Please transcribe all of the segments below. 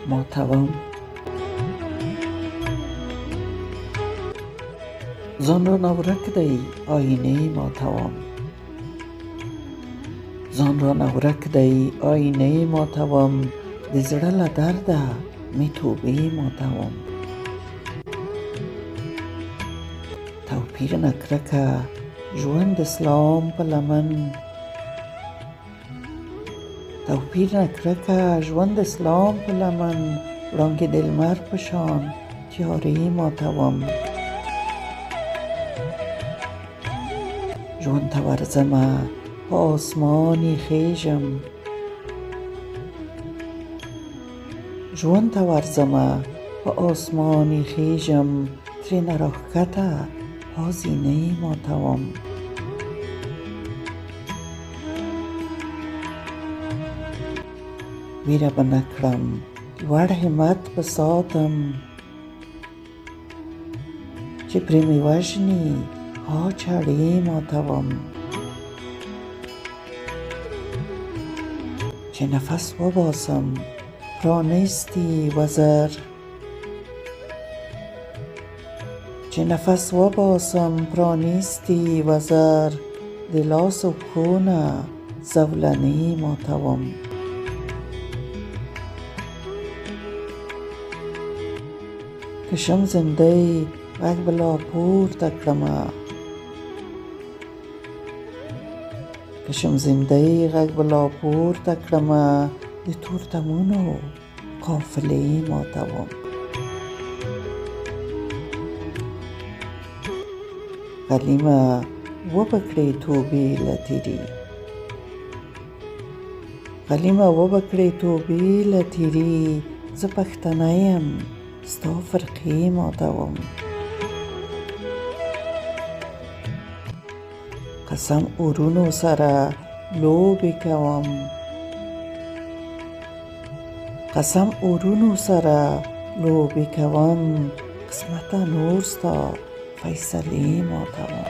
ماتوام. زان را نورک دی آینه ماتوام. زان را نورک دی آینه ماتوام. د زړه له درده می توبې ماتوام. توپیر نه کرکه ژوند اسلام په لمن. توپیر نه کرکه ژوند اسلام په لمن. وړانګې د لمر په شان تیارې ماتوام. ژوند ته ورځمه په آسمانې خیژم. ژوند ته ورځمه په آسمانې خیژم. ترېنه راښکته پازینې ماتوام. ویره به نه کړم لوړ همت به ساتم. چې پرې مې وژني ها چړې ماتوم. چې نفس وباسم پرانیستی وزر. چې نفس وباسم پرانیستی وزر. د لاس و پښو نه زولنې ماتوم. که شم زنده غږ به لا پورته کړمه. که شم زنده غږ به لا پورته کړمه. د تورتمونو قافلې ماتوم. غلیمه وبکړې توبې له تیرې. غلیمه وبکړې توبې له تیرې. زه پښتنه یم ستا فرقې ماتوم. قسم اورونو سره لوبې کوم. قسم اورونو سره لوبې کوم. قسمته نور ستا فیصلې ماتوم.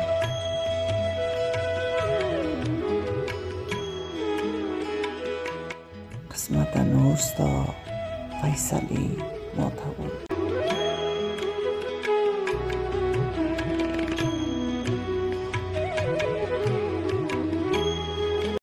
قسمته نور ستا فیصلې ماتوم.